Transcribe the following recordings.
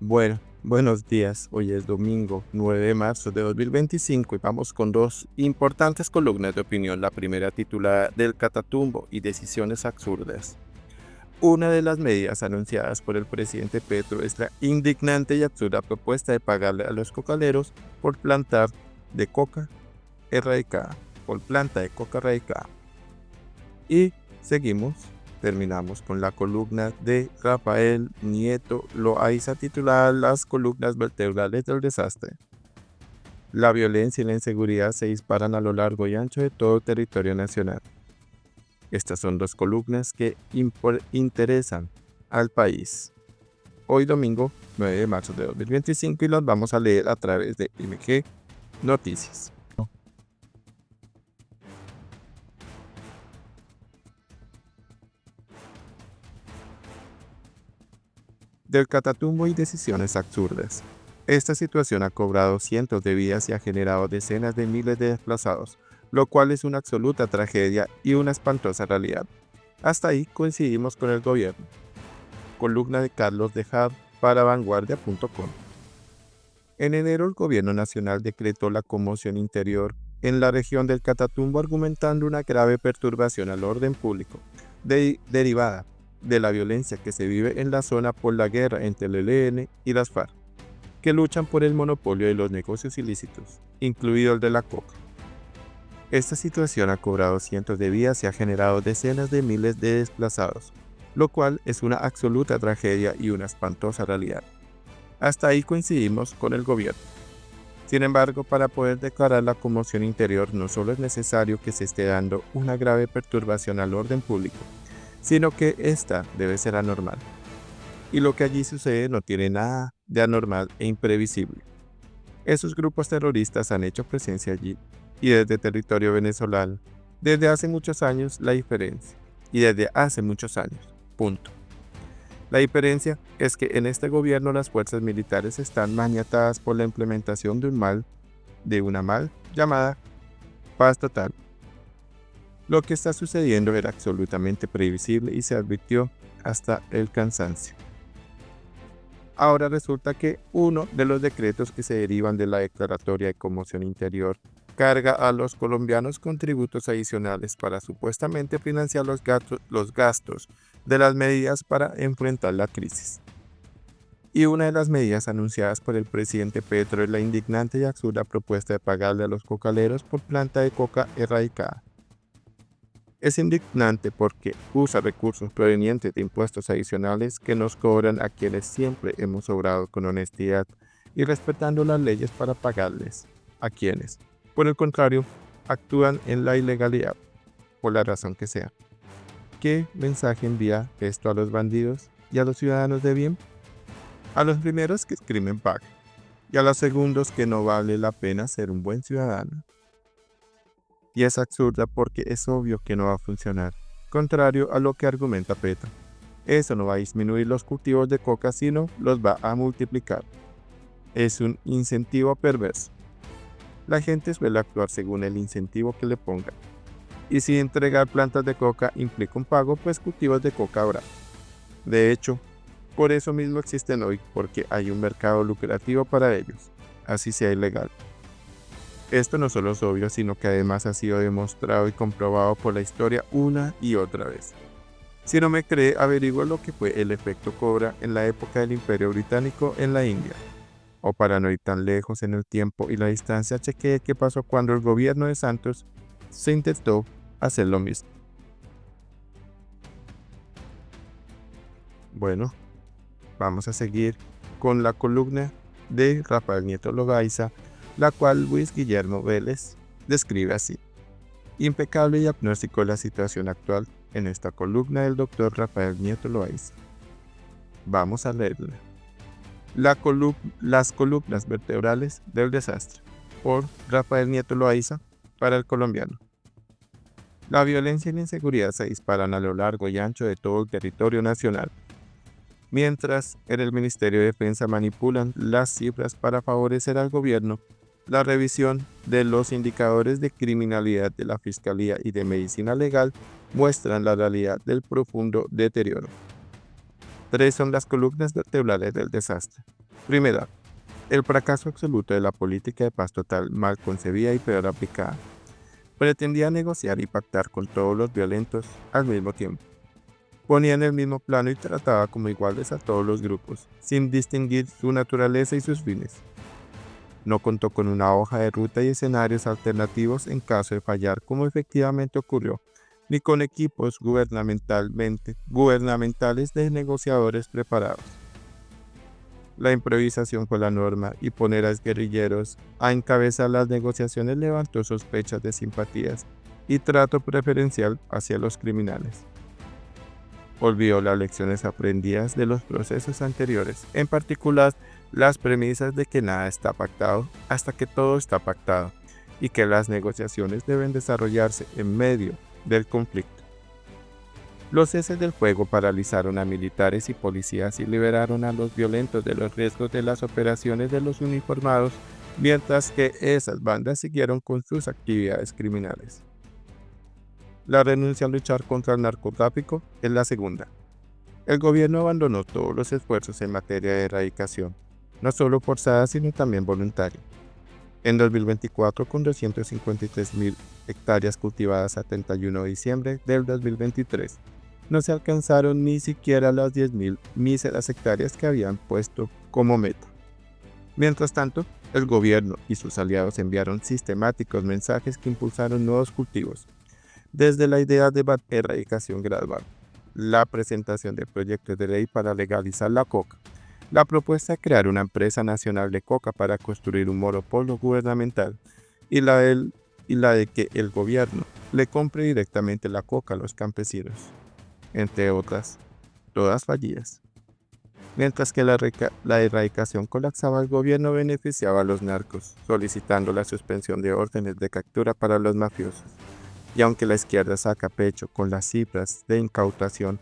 Buenos días. Hoy es domingo 9 de marzo de 2025 y vamos con dos importantes columnas de opinión. La primera titulada Del Catatumbo y decisiones absurdas. Una de las medidas anunciadas por el presidente Petro es la indignante y absurda propuesta de pagarle a los cocaleros por plantar de coca erradicada, por planta de coca erradicada. Y terminamos con la columna de Rafael Nieto Loaiza titulada Las columnas vertebrales del desastre. La violencia y la inseguridad se disparan a lo largo y ancho de todo el territorio nacional. Estas son dos columnas que interesan al país. Hoy domingo 9 de marzo de 2025 y las vamos a leer a través de MG Noticias. Del Catatumbo y decisiones absurdas. Esta situación ha cobrado cientos de vidas y ha generado decenas de miles de desplazados, lo cual es una absoluta tragedia y una espantosa realidad. Hasta ahí coincidimos con el gobierno. Columna de Carlos Dejar para vanguardia.com. En enero el gobierno nacional decretó la conmoción interior en la región del Catatumbo argumentando una grave perturbación al orden público derivada de la violencia que se vive en la zona por la guerra entre el ELN y las FARC, que luchan por el monopolio de los negocios ilícitos, incluido el de la coca. Esta situación ha cobrado cientos de vidas y ha generado decenas de miles de desplazados, lo cual es una absoluta tragedia y una espantosa realidad. Hasta ahí coincidimos con el gobierno. Sin embargo, para poder declarar la conmoción interior no solo es necesario que se esté dando una grave perturbación al orden público, sino que esta debe ser anormal. Y lo que allí sucede no tiene nada de anormal e imprevisible. Esos grupos terroristas han hecho presencia allí y desde territorio venezolano, desde hace muchos años la diferencia, y desde hace muchos años, punto. La diferencia es que en este gobierno las fuerzas militares están maniatadas por la implementación de una mal llamada paz total. Lo que está sucediendo era absolutamente previsible y se advirtió hasta el cansancio. Ahora resulta que uno de los decretos que se derivan de la declaratoria de conmoción interior carga a los colombianos con tributos adicionales para supuestamente financiar los gastos de las medidas para enfrentar la crisis. Y una de las medidas anunciadas por el presidente Petro es la indignante y absurda propuesta de pagarle a los cocaleros por planta de coca erradicada. Es indignante porque usa recursos provenientes de impuestos adicionales que nos cobran a quienes siempre hemos obrado con honestidad y respetando las leyes para pagarles a quienes, por el contrario, actúan en la ilegalidad, por la razón que sea. ¿Qué mensaje envía esto a los bandidos y a los ciudadanos de bien? A los primeros que el crimen paga y a los segundos que no vale la pena ser un buen ciudadano. Y es absurda porque es obvio que no va a funcionar, contrario a lo que argumenta Petro. Eso no va a disminuir los cultivos de coca, sino los va a multiplicar. Es un incentivo perverso. La gente suele actuar según el incentivo que le pongan. Y si entregar plantas de coca implica un pago, pues cultivos de coca habrá. De hecho, por eso mismo existen hoy, porque hay un mercado lucrativo para ellos, así sea ilegal. Esto no solo es obvio, sino que además ha sido demostrado y comprobado por la historia una y otra vez. Si no me cree, averigua lo que fue el efecto cobra en la época del Imperio Británico en la India. O para no ir tan lejos en el tiempo y la distancia, chequee qué pasó cuando el gobierno de Santos se intentó hacer lo mismo. Bueno, vamos a seguir con la columna de Rafael Nieto Loaiza, la cual Luis Guillermo Vélez describe así. Impecable diagnóstico de la situación actual en esta columna del doctor Rafael Nieto Loaiza. Vamos a leerla. Las columnas vertebrales del desastre, por Rafael Nieto Loaiza, para el colombiano. La violencia y la inseguridad se disparan a lo largo y ancho de todo el territorio nacional. Mientras en el Ministerio de Defensa manipulan las cifras para favorecer al gobierno, la revisión de los indicadores de criminalidad de la Fiscalía y de Medicina Legal muestran la realidad del profundo deterioro. Tres son las columnas vertebrales del desastre. Primera, el fracaso absoluto de la política de paz total mal concebida y peor aplicada. Pretendía negociar y pactar con todos los violentos al mismo tiempo. Ponía en el mismo plano y trataba como iguales a todos los grupos, sin distinguir su naturaleza y sus fines. No contó con una hoja de ruta y escenarios alternativos en caso de fallar, como efectivamente ocurrió, ni con equipos gubernamentales de negociadores preparados. La improvisación fue la norma y poner a guerrilleros a encabezar las negociaciones levantó sospechas de simpatías y trato preferencial hacia los criminales. Olvidó las lecciones aprendidas de los procesos anteriores, en particular las premisas de que nada está pactado hasta que todo está pactado y que las negociaciones deben desarrollarse en medio del conflicto. Los ceses del fuego paralizaron a militares y policías y liberaron a los violentos de los riesgos de las operaciones de los uniformados, mientras que esas bandas siguieron con sus actividades criminales. La renuncia a luchar contra el narcotráfico es la segunda. El gobierno abandonó todos los esfuerzos en materia de erradicación, no solo forzada sino también voluntaria. En 2024, con 253.000 hectáreas cultivadas a 31 de diciembre del 2023, no se alcanzaron ni siquiera las 10.000 míseras hectáreas que habían puesto como meta. Mientras tanto, el gobierno y sus aliados enviaron sistemáticos mensajes que impulsaron nuevos cultivos, desde la idea de erradicación gradual, la presentación de proyectos de ley para legalizar la coca, la propuesta de crear una empresa nacional de coca para construir un monopolio gubernamental y la de que el gobierno le compre directamente la coca a los campesinos, entre otras, todas fallidas. Mientras que la erradicación colapsaba, el gobierno beneficiaba a los narcos, solicitando la suspensión de órdenes de captura para los mafiosos. Y aunque la izquierda saca pecho con las cifras de incautación,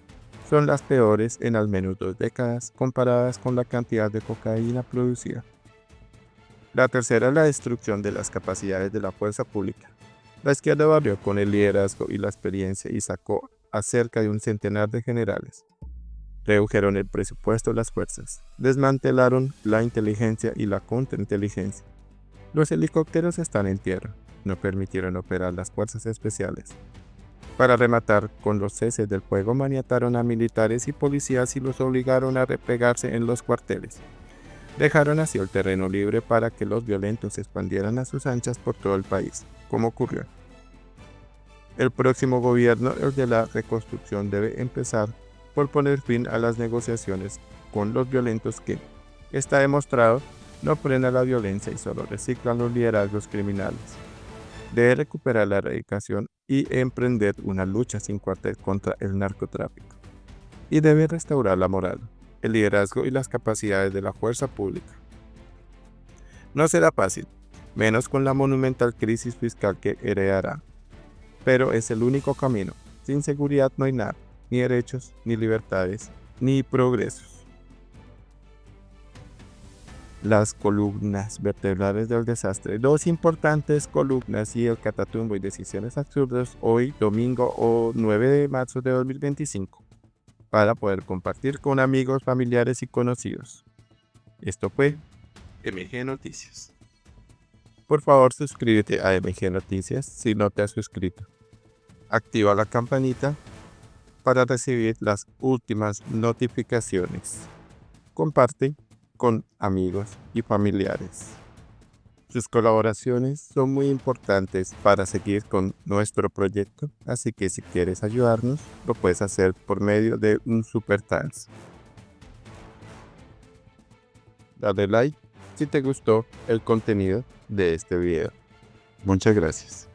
son las peores en al menos 2 décadas comparadas con la cantidad de cocaína producida. La tercera es la destrucción de las capacidades de la fuerza pública. La izquierda barrió con el liderazgo y la experiencia y sacó a cerca de un centenar de generales. Redujeron el presupuesto de las fuerzas, desmantelaron la inteligencia y la contrainteligencia. Los helicópteros están en tierra, no permitieron operar las fuerzas especiales. Para rematar con los ceses del fuego, maniataron a militares y policías y los obligaron a replegarse en los cuarteles. Dejaron así el terreno libre para que los violentos se expandieran a sus anchas por todo el país, como ocurrió. El próximo gobierno, el de la reconstrucción, debe empezar por poner fin a las negociaciones con los violentos que, está demostrado, no frenan la violencia y solo reciclan los liderazgos criminales. Debe recuperar la erradicación y emprender una lucha sin cuartel contra el narcotráfico. Y debe restaurar la moral, el liderazgo y las capacidades de la fuerza pública. No será fácil, menos con la monumental crisis fiscal que heredará. Pero es el único camino. Sin seguridad no hay nada, ni derechos, ni libertades, ni progresos. Las columnas vertebrales del desastre. Dos importantes columnas y el catatumbo y decisiones absurdas hoy, domingo 9 de marzo de 2025, para poder compartir con amigos, familiares y conocidos. Esto fue MG Noticias. Por favor, suscríbete a MG Noticias si no te has suscrito. Activa la campanita para recibir las últimas notificaciones. Comparte con amigos y familiares. Sus colaboraciones son muy importantes para seguir con nuestro proyecto, así que si quieres ayudarnos, lo puedes hacer por medio de un super thanks. Dale like si te gustó el contenido de este video. Muchas gracias.